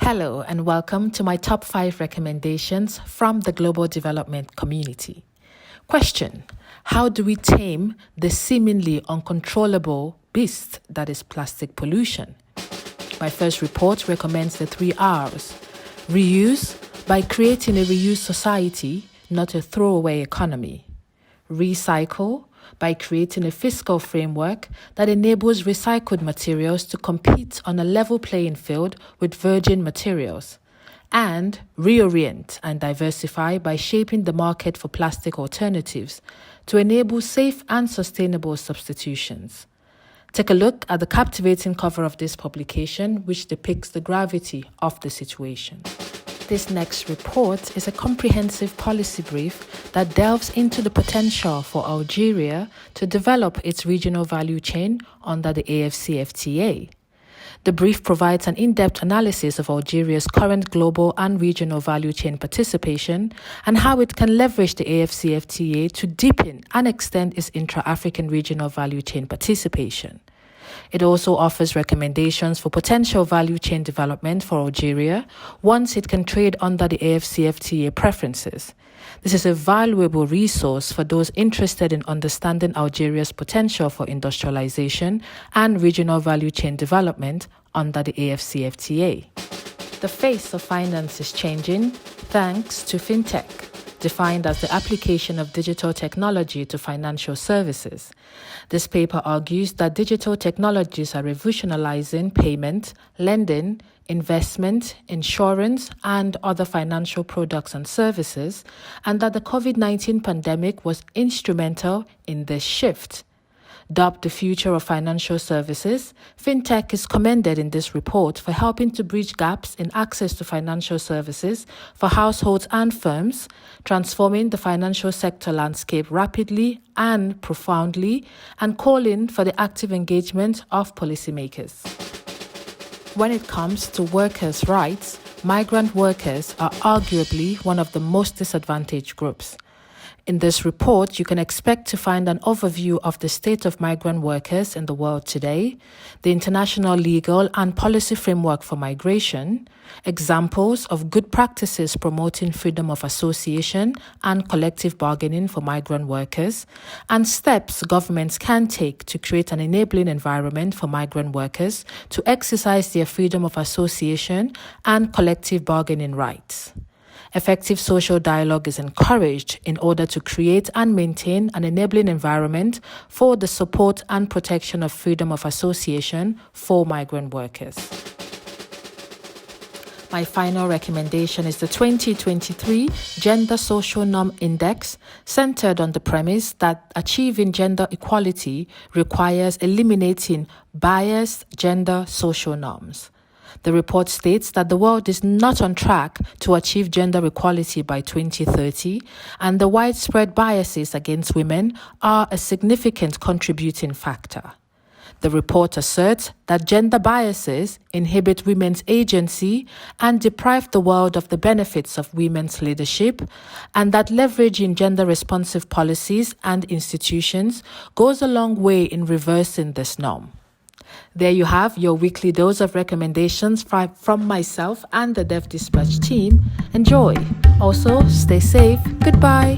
Hello and welcome to my top 5 recommendations from the global development community. Question: how do we tame the seemingly uncontrollable beast that is plastic pollution? My first report recommends the 3 R's. Reuse by creating a reuse society, not a throwaway economy. Recycle by creating a fiscal framework that enables recycled materials to compete on a level playing field with virgin materials. And reorient and diversify by shaping the market for plastic alternatives to enable safe and sustainable substitutions. Take a look at the captivating cover of this publication, which depicts the gravity of the situation. This next report is a comprehensive policy brief that delves into the potential for Algeria to develop its regional value chain under the AfCFTA. The brief provides an in-depth analysis of Algeria's current global and regional value chain participation and how it can leverage the AfCFTA to deepen and extend its intra-African regional value chain participation. It also offers recommendations for potential value chain development for Algeria once it can trade under the AfCFTA preferences. This is a valuable resource for those interested in understanding Algeria's potential for industrialization and regional value chain development under the AfCFTA. The face of finance is changing thanks to fintech, defined as the application of digital technology to financial services. This paper argues that digital technologies are revolutionizing payment, lending, investment, insurance, and other financial products and services, and that the COVID-19 pandemic was instrumental in this shift. Dubbed the future of financial services, fintech is commended in this report for helping to bridge gaps in access to financial services for households and firms, transforming the financial sector landscape rapidly and profoundly, and calling for the active engagement of policymakers. When it comes to workers' rights, migrant workers are arguably one of the most disadvantaged groups. In this report, you can expect to find an overview of the state of migrant workers in the world today, the international legal and policy framework for migration, examples of good practices promoting freedom of association and collective bargaining for migrant workers, and steps governments can take to create an enabling environment for migrant workers to exercise their freedom of association and collective bargaining rights. Effective social dialogue is encouraged in order to create and maintain an enabling environment for the support and protection of freedom of association for migrant workers. My final recommendation is the 2023 Gender Social Norm Index, centered on the premise that achieving gender equality requires eliminating biased gender social norms. The report states that the world is not on track to achieve gender equality by 2030, and the widespread biases against women are a significant contributing factor. The report asserts that gender biases inhibit women's agency and deprive the world of the benefits of women's leadership, and that leveraging gender-responsive policies and institutions goes a long way in reversing this norm. There you have your weekly dose of recommendations from myself and the Dev Dispatch team. Enjoy. Also, stay safe. Goodbye.